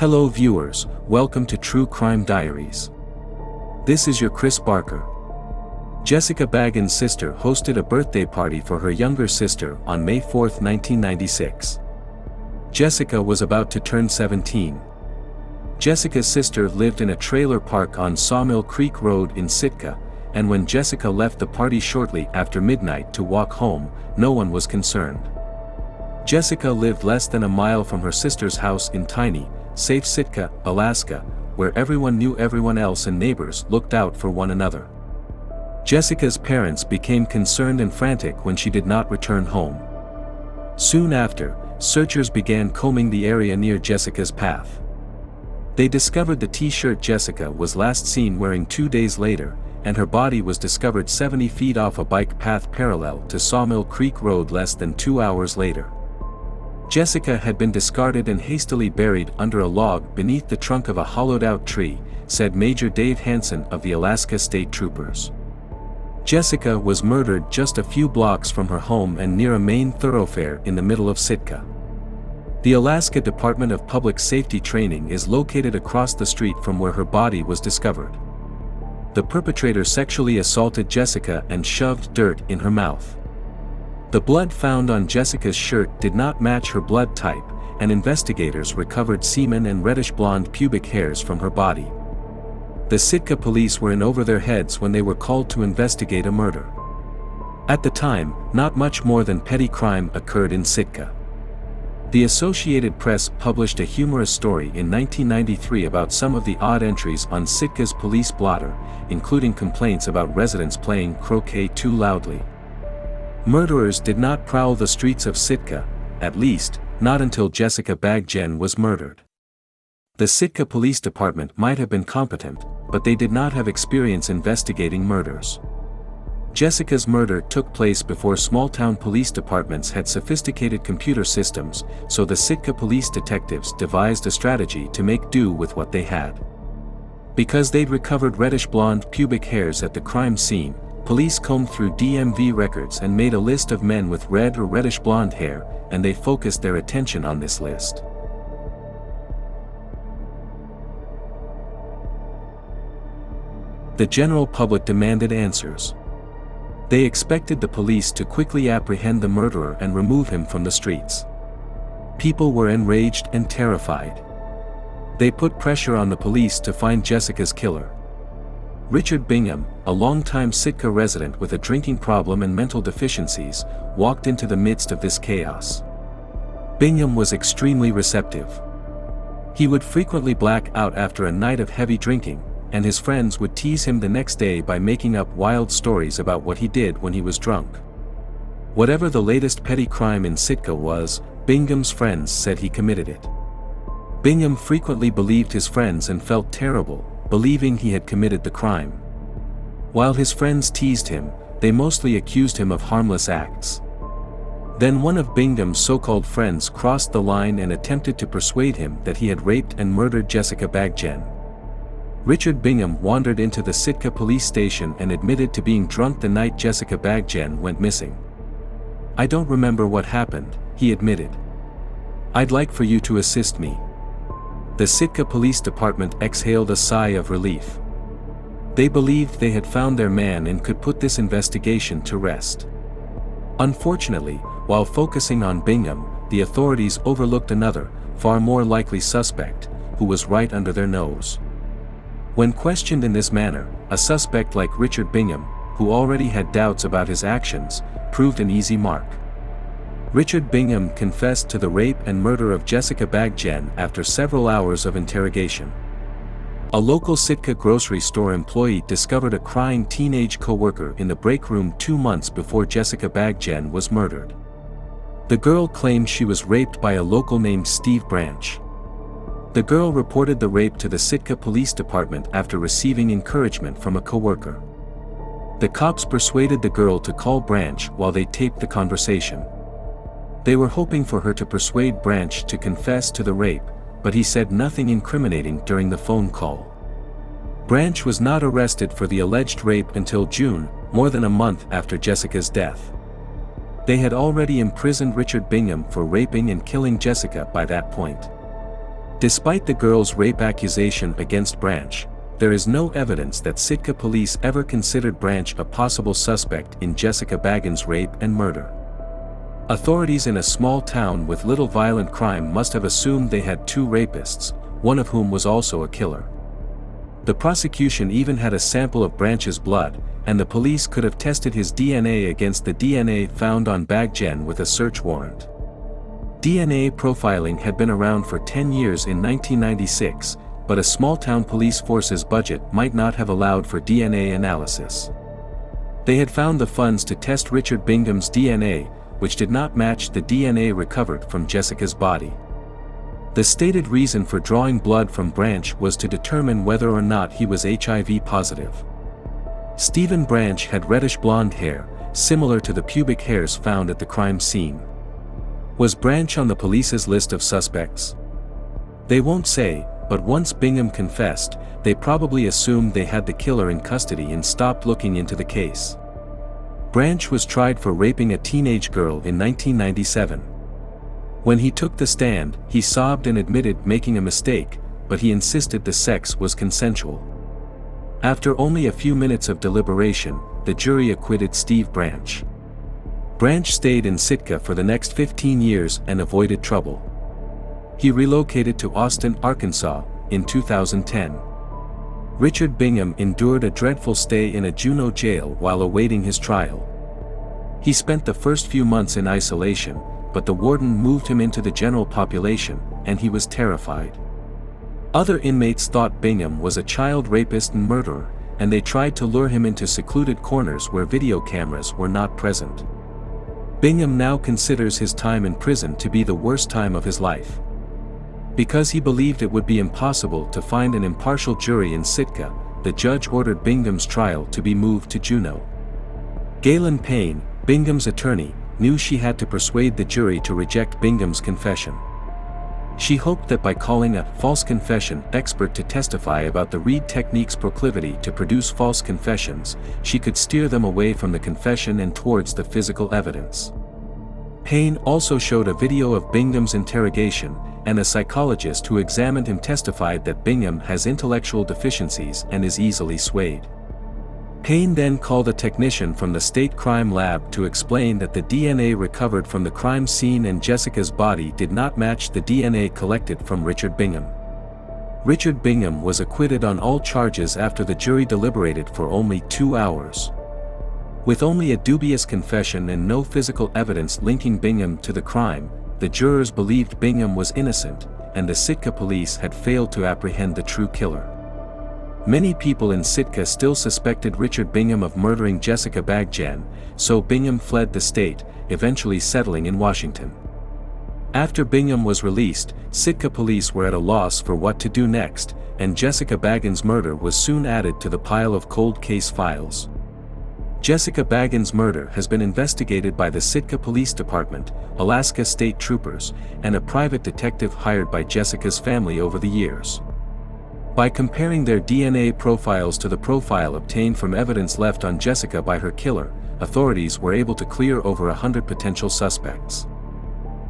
Hello viewers, welcome to True Crime Diaries. This is your Chris Barker. Jessica Baggen's sister hosted a birthday party for her younger sister on May 4, 1996. Jessica was about to turn 17. Jessica's sister lived in a trailer park on Sawmill Creek Road in Sitka, and when Jessica left the party shortly after midnight to walk home, no one was concerned. Jessica lived less than a mile from her sister's house in tiny, safe Sitka, Alaska, where everyone knew everyone else and neighbors looked out for one another. Jessica's parents became concerned and frantic when she did not return home. Soon after, searchers began combing the area near Jessica's path. They discovered the t-shirt Jessica was last seen wearing 2 days later, and her body was discovered 70 feet off a bike path parallel to Sawmill Creek Road less than 2 hours later. Jessica had been discarded and hastily buried under a log beneath the trunk of a hollowed-out tree, said Major Dave Hansen of the Alaska State Troopers. Jessica was murdered just a few blocks from her home and near a main thoroughfare in the middle of Sitka. The Alaska Department of Public Safety Training is located across the street from where her body was discovered. The perpetrator sexually assaulted Jessica and shoved dirt in her mouth. The blood found on Jessica's shirt did not match her blood type, and investigators recovered semen and reddish-blonde pubic hairs from her body. The Sitka police were in over their heads when they were called to investigate a murder. At the time, not much more than petty crime occurred in Sitka. The Associated Press published a humorous story in 1993 about some of the odd entries on Sitka's police blotter, including complaints about residents playing croquet too loudly. Murderers did not prowl the streets of Sitka, at least, not until Jessica Baggen was murdered. The Sitka Police Department might have been competent, but they did not have experience investigating murders. Jessica's murder took place before small-town police departments had sophisticated computer systems, so the Sitka police detectives devised a strategy to make do with what they had. Because they'd recovered reddish-blonde pubic hairs at the crime scene, police combed through DMV records and made a list of men with red or reddish-blonde hair, and they focused their attention on this list. The general public demanded answers. They expected the police to quickly apprehend the murderer and remove him from the streets. People were enraged and terrified. They put pressure on the police to find Jessica's killer. Richard Bingham, a longtime Sitka resident with a drinking problem and mental deficiencies, walked into the midst of this chaos. Bingham was extremely receptive. He would frequently black out after a night of heavy drinking, and his friends would tease him the next day by making up wild stories about what he did when he was drunk. Whatever the latest petty crime in Sitka was, Bingham's friends said he committed it. Bingham frequently believed his friends and felt terrible, believing he had committed the crime. While his friends teased him, they mostly accused him of harmless acts. Then one of Bingham's so-called friends crossed the line and attempted to persuade him that he had raped and murdered Jessica Baggen. Richard Bingham wandered into the Sitka police station and admitted to being drunk the night Jessica Baggen went missing. "I don't remember what happened," he admitted. "I'd like for you to assist me." The Sitka Police Department exhaled a sigh of relief. They believed they had found their man and could put this investigation to rest. Unfortunately, while focusing on Bingham, the authorities overlooked another, far more likely suspect, who was right under their nose. When questioned in this manner, a suspect like Richard Bingham, who already had doubts about his actions, proved an easy mark. Richard Bingham confessed to the rape and murder of Jessica Baggen after several hours of interrogation. A local Sitka grocery store employee discovered a crying teenage co-worker in the break room 2 months before Jessica Baggen was murdered. The girl claimed she was raped by a local named Steve Branch. The girl reported the rape to the Sitka Police Department after receiving encouragement from a co-worker. The cops persuaded the girl to call Branch while they taped the conversation. They were hoping for her to persuade Branch to confess to the rape, but he said nothing incriminating during the phone call. Branch was not arrested for the alleged rape until June, more than a month after Jessica's death. They had already imprisoned Richard Bingham for raping and killing Jessica by that point. Despite the girl's rape accusation against Branch, there is no evidence that Sitka police ever considered Branch a possible suspect in Jessica Baggen's rape and murder. Authorities in a small town with little violent crime must have assumed they had two rapists, one of whom was also a killer. The prosecution even had a sample of Branch's blood, and the police could have tested his DNA against the DNA found on Baggen with a search warrant. DNA profiling had been around for 10 years in 1996, but a small-town police force's budget might not have allowed for DNA analysis. They had found the funds to test Richard Bingham's DNA, which did not match the DNA recovered from Jessica's body. The stated reason for drawing blood from Branch was to determine whether or not he was HIV positive. Stephen Branch had reddish blonde hair, similar to the pubic hairs found at the crime scene. Was Branch on the police's list of suspects? They won't say, but once Bingham confessed, they probably assumed they had the killer in custody and stopped looking into the case. Branch was tried for raping a teenage girl in 1997. When he took the stand, he sobbed and admitted making a mistake, but he insisted the sex was consensual. After only a few minutes of deliberation, the jury acquitted Steve Branch. Branch stayed in Sitka for the next 15 years and avoided trouble. He relocated to Austin, Arkansas, in 2010. Richard Bingham endured a dreadful stay in a Juneau jail while awaiting his trial. He spent the first few months in isolation, but the warden moved him into the general population, and he was terrified. Other inmates thought Bingham was a child rapist and murderer, and they tried to lure him into secluded corners where video cameras were not present. Bingham now considers his time in prison to be the worst time of his life. Because he believed it would be impossible to find an impartial jury in Sitka, the judge ordered Bingham's trial to be moved to Juneau. Galen Payne, Bingham's attorney, knew she had to persuade the jury to reject Bingham's confession. She hoped that by calling a false confession expert to testify about the Reed technique's proclivity to produce false confessions, she could steer them away from the confession and towards the physical evidence. Payne also showed a video of Bingham's interrogation, and a psychologist who examined him testified that Bingham has intellectual deficiencies and is easily swayed. Payne then called a technician from the state crime lab to explain that the DNA recovered from the crime scene and Jessica's body did not match the DNA collected from Richard Bingham. Richard Bingham was acquitted on all charges after the jury deliberated for only 2 hours. With only a dubious confession and no physical evidence linking Bingham to the crime, the jurors believed Bingham was innocent, and the Sitka police had failed to apprehend the true killer. Many people in Sitka still suspected Richard Bingham of murdering Jessica Baggen, so Bingham fled the state, eventually settling in Washington. After Bingham was released, Sitka police were at a loss for what to do next, and Jessica Baggen's murder was soon added to the pile of cold case files. Jessica Baggen's murder has been investigated by the Sitka Police Department, Alaska State Troopers, and a private detective hired by Jessica's family over the years. By comparing their DNA profiles to the profile obtained from evidence left on Jessica by her killer, authorities were able to clear over 100 potential suspects.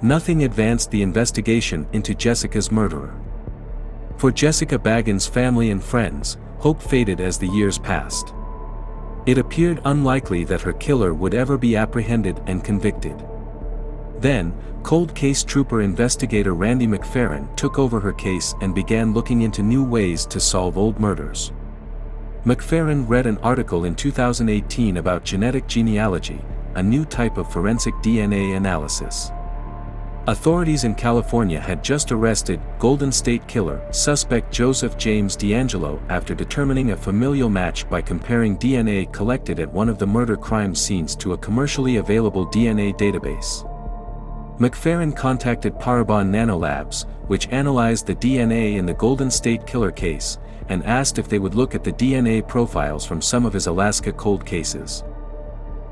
Nothing advanced the investigation into Jessica's murderer. For Jessica Baggen's family and friends, hope faded as the years passed. It appeared unlikely that her killer would ever be apprehended and convicted. Then, cold case trooper investigator Randy McFerrin took over her case and began looking into new ways to solve old murders. McFerrin read an article in 2018 about genetic genealogy, a new type of forensic DNA analysis. Authorities in California had just arrested Golden State Killer suspect Joseph James D'Angelo after determining a familial match by comparing DNA collected at one of the murder crime scenes to a commercially available DNA database. McFerrin contacted Parabon Nanolabs, which analyzed the DNA in the Golden State Killer case, and asked if they would look at the DNA profiles from some of his Alaska cold cases.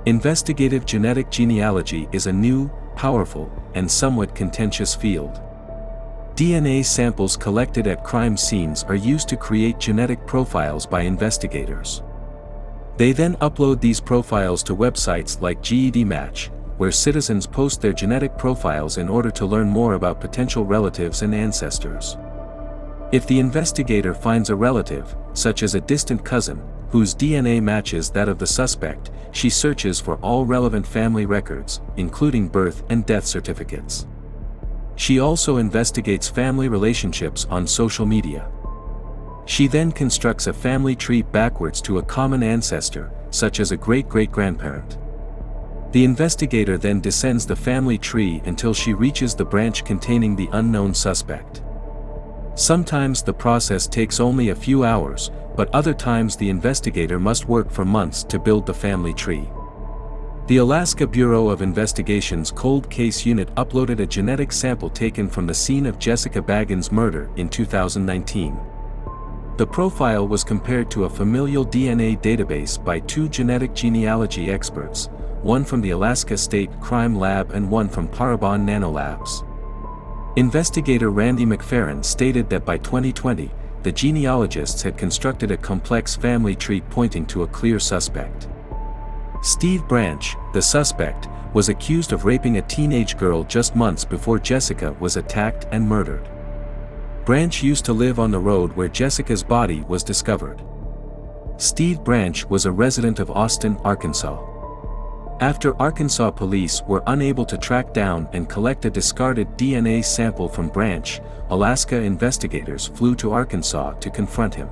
Investigative genetic genealogy is a new, powerful, and somewhat contentious field. DNA samples collected at crime scenes are used to create genetic profiles by investigators. They then upload these profiles to websites like GEDmatch, where citizens post their genetic profiles in order to learn more about potential relatives and ancestors. If the investigator finds a relative, such as a distant cousin, whose DNA matches that of the suspect, she searches for all relevant family records, including birth and death certificates. She also investigates family relationships on social media. She then constructs a family tree backwards to a common ancestor, such as a great-great-grandparent. The investigator then descends the family tree until she reaches the branch containing the unknown suspect. Sometimes the process takes only a few hours, but other times the investigator must work for months to build the family tree. The Alaska Bureau of Investigation's Cold Case Unit uploaded a genetic sample taken from the scene of Jessica Baggen's murder in 2019. The profile was compared to a familial DNA database by two genetic genealogy experts, one from the Alaska State Crime Lab and one from Parabon Nanolabs. Investigator Randy McFerrin stated that by 2020, the genealogists had constructed a complex family tree pointing to a clear suspect. Steve Branch, the suspect, was accused of raping a teenage girl just months before Jessica was attacked and murdered. Branch used to live on the road where Jessica's body was discovered. Steve Branch was a resident of Austin, Arkansas. After Arkansas police were unable to track down and collect a discarded DNA sample from Branch, Alaska investigators flew to Arkansas to confront him.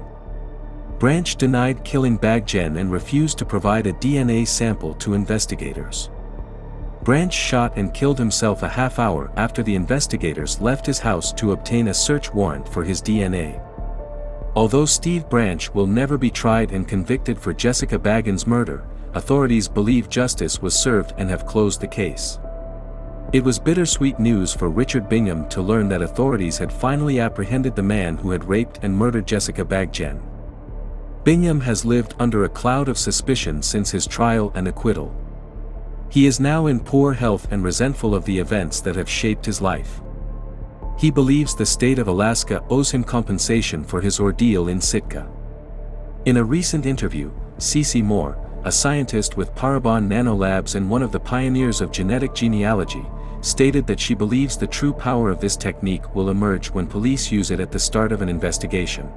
Branch denied killing Baggen and refused to provide a DNA sample to investigators. Branch shot and killed himself a half hour after the investigators left his house to obtain a search warrant for his DNA. Although Steve Branch will never be tried and convicted for Jessica Baggen's murder, authorities believe justice was served and have closed the case. It was bittersweet news for Richard Bingham to learn that authorities had finally apprehended the man who had raped and murdered Jessica Baggen. Bingham has lived under a cloud of suspicion since his trial and acquittal. He is now in poor health and resentful of the events that have shaped his life. He believes the state of Alaska owes him compensation for his ordeal in Sitka. In a recent interview, Cece Moore, a scientist with Parabon Nanolabs and one of the pioneers of genetic genealogy, stated that she believes the true power of this technique will emerge when police use it at the start of an investigation.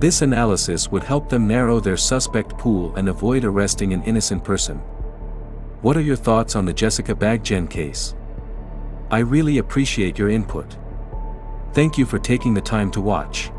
This analysis would help them narrow their suspect pool and avoid arresting an innocent person. What are your thoughts on the Jessica Baggen case? I really appreciate your input. Thank you for taking the time to watch.